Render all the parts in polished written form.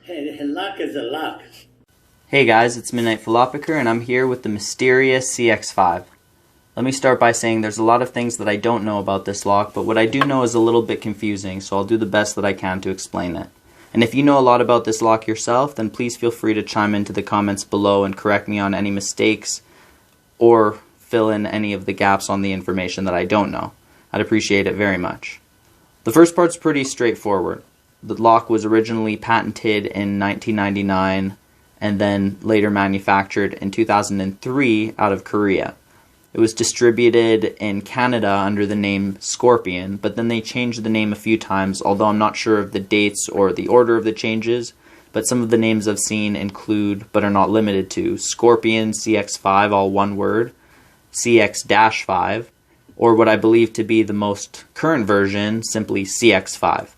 Hey, luck is a luck. Hey guys, it's Midnight Philopiker, and I'm here with the mysterious CX5. Let me start by saying there's a lot of things that I don't know about this lock, but what I do know is a little bit confusing, so I'll do the best that I can to explain it. And if you know a lot about this lock yourself, then please feel free to chime into the comments below and correct me on any mistakes or fill in any of the gaps on the information that I don't know. I'd appreciate it very much. The first part's pretty straightforward. The lock was originally patented in 1999 and then later manufactured in 2003 out of Korea. It was distributed in Canada under the name Scorpion, but then they changed the name a few times, although I'm not sure of the dates or the order of the changes, but some of the names I've seen include, but are not limited to, Scorpion CX5, all one word, CX-5, or what I believe to be the most current version, simply CX5.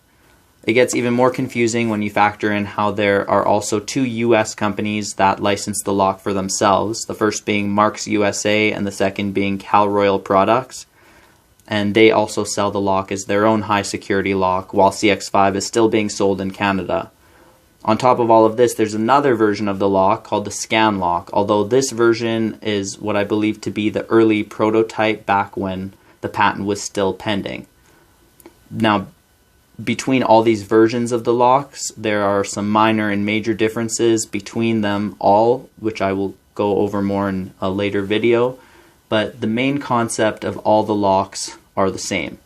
It gets even more confusing when you factor in how there are also two US companies that license the lock for themselves, the first being Marks USA and the second being Cal Royal Products, and they also sell the lock as their own high security lock, while CX5 is still being sold in Canada. On top of all of this, there's another version of the lock called the Scan Lock, although this version is what I believe to be the early prototype back when the patent was still pending. Now, between all these versions of the locks, there are some minor and major differences between them all, which I will go over more in a later video, but the main concept of all the locks are the same.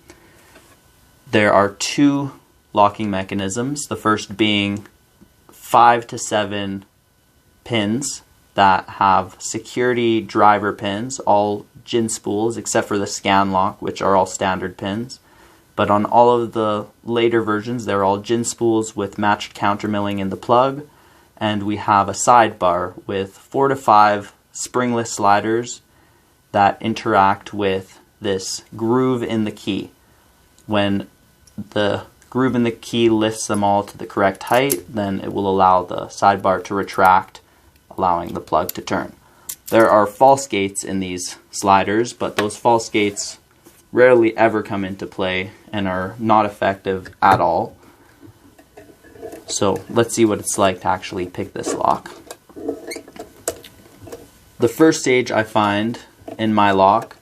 There are two locking mechanisms, the first being 5 to 7 pins that have security driver pins, all gin spools except for the scan lock, which are all standard pins. But on all of the later versions, they're all gin spools with matched countermilling in the plug, and we have a sidebar with 4 to 5 springless sliders that interact with this groove in the key. When the groove in the key lifts them all to the correct height, then it will allow the sidebar to retract, allowing the plug to turn. There are false gates in these sliders, but those false gates rarely ever come into play and are not effective at all. So let's see what it's like to actually pick this lock. The first stage I find in my lock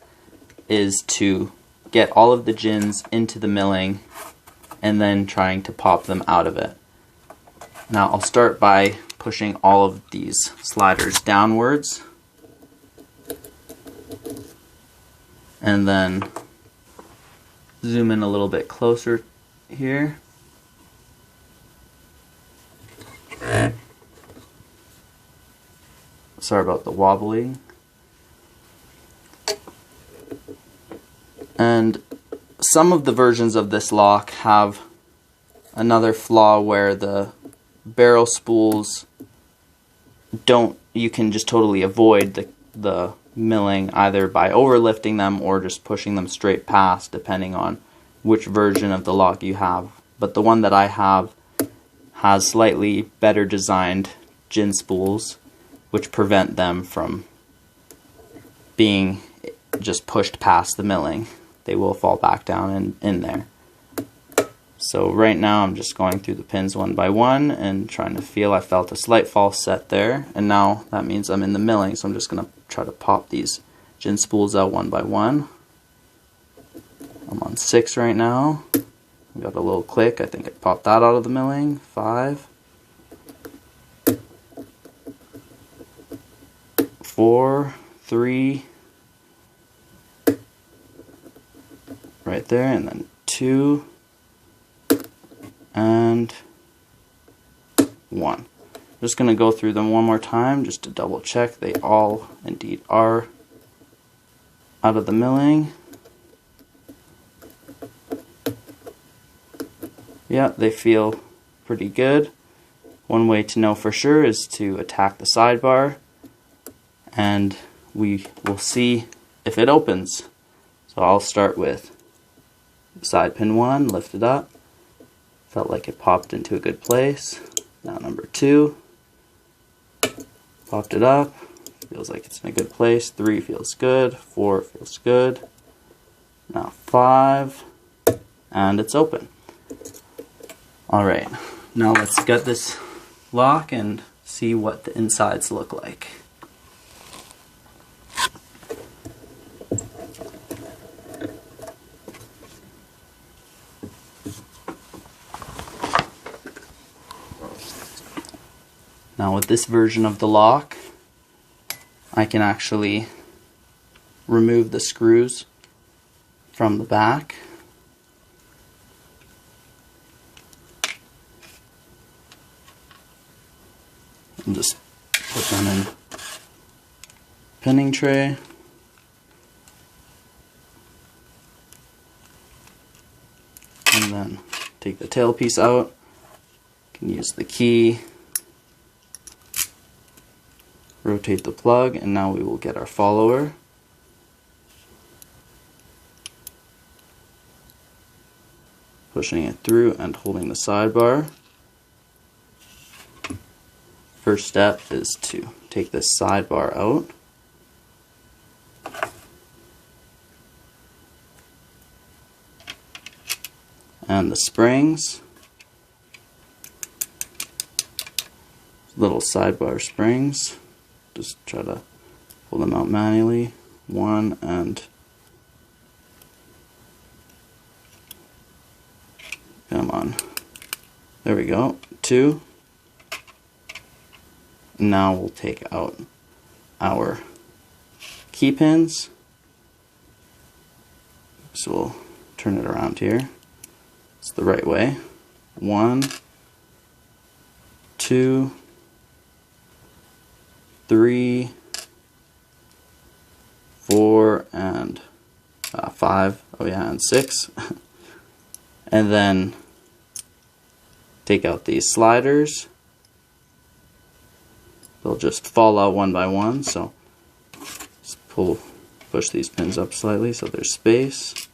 is to get all of the gins into the milling and then trying to pop them out of it. Now I'll start by pushing all of these sliders downwards and then zoom in a little bit closer here. Sorry about the wobbling. And some of the versions of this lock have another flaw where the barrel spools you can just totally avoid the milling either by overlifting them or just pushing them straight past, depending on which version of the lock you have. But the one that I have has slightly better designed gin spools, which prevent them from being just pushed past the milling. They will fall back down in there. So right now I'm just going through the pins one by one and trying to feel. I felt a slight false set there, and now that means I'm in the milling, so I'm just going to try to pop these gin spools out one by one. I'm on 6 right now. We got a little click. I think I popped that out of the milling. 5. 4, 3, right there, and then 2, and 1. I'm just going to go through them one more time just to double check they all indeed are out of the milling. Yeah, they feel pretty good. One way to know for sure is to attack the sidebar, and we will see if it opens. So I'll start with side pin 1, lift it up. Felt like it popped into a good place. Now number 2, popped it up. Feels like it's in a good place. 3 feels good. 4 feels good. Now 5, and it's open. Alright, now let's get this lock and see what the insides look like. Now with this version of the lock, I can actually remove the screws from the back. And just put them in pinning tray. And then take the tailpiece out. You can use the key, rotate the plug, and now we will get our follower. Pushing it through and holding the sidebar. First step is to take this sidebar out. And the springs, little sidebar springs, just try to pull them out manually. One and come on, there we go, two. Now we'll take out our key pins. So we'll turn it around here. It's the right way. 1, 2, 3, 4, and 5. Oh yeah, and 6. And then take out these sliders. They'll just fall out one by one, so just push these pins up slightly so there's space.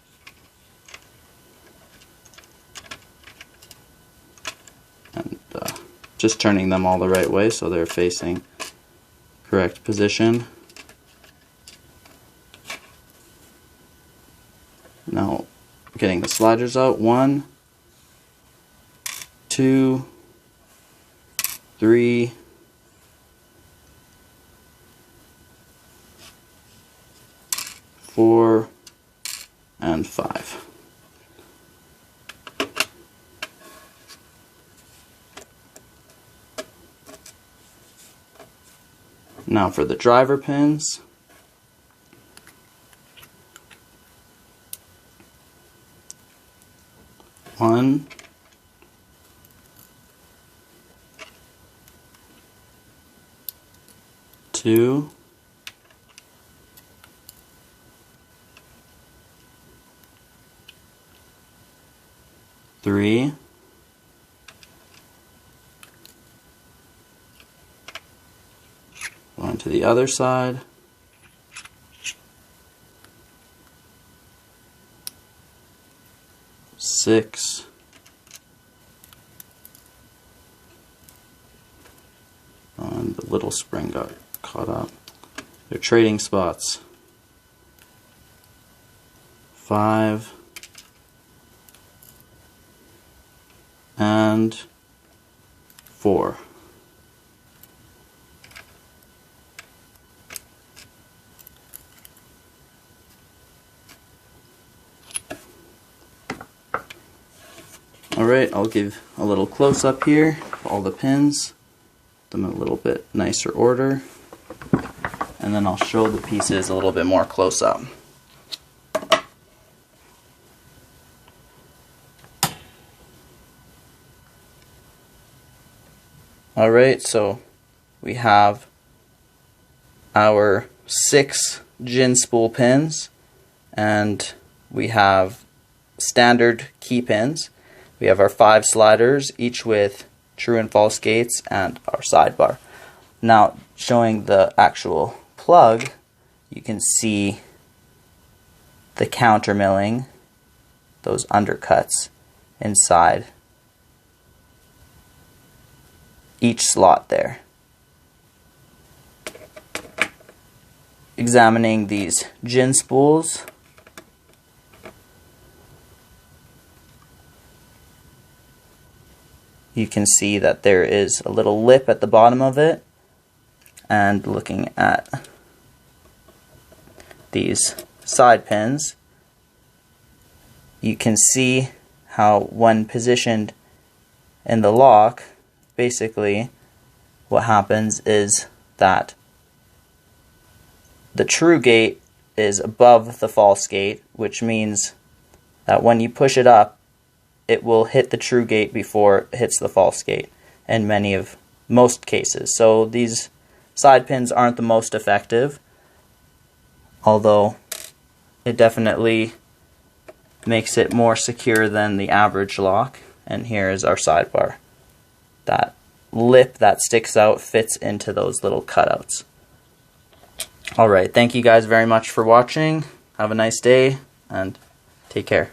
And just turning them all the right way so they're facing correct position. Now getting the sliders out. 1, 2, 3, 4, and 5. Now for the driver pins. One, two, three, going to the other side, 6, and the little spring got caught up. They're trading spots. 5, and 4. Alright, I'll give a little close up here of all the pins, put them in a little bit nicer order, and then I'll show the pieces a little bit more close up. Alright, so we have our 6 gin spool pins, and we have standard key pins. We have our 5 sliders, each with true and false gates, and our sidebar. Now, showing the actual plug, you can see the counter milling, those undercuts inside each slot there. Examining these gin spools, you can see that there is a little lip at the bottom of it. And looking at these side pins, you can see how when positioned in the lock, basically what happens is that the true gate is above the false gate, which means that when you push it up, it will hit the true gate before it hits the false gate in most cases. So these side pins aren't the most effective, although it definitely makes it more secure than the average lock. And here is our sidebar. That lip that sticks out fits into those little cutouts. Alright, thank you guys very much for watching. Have a nice day, and take care.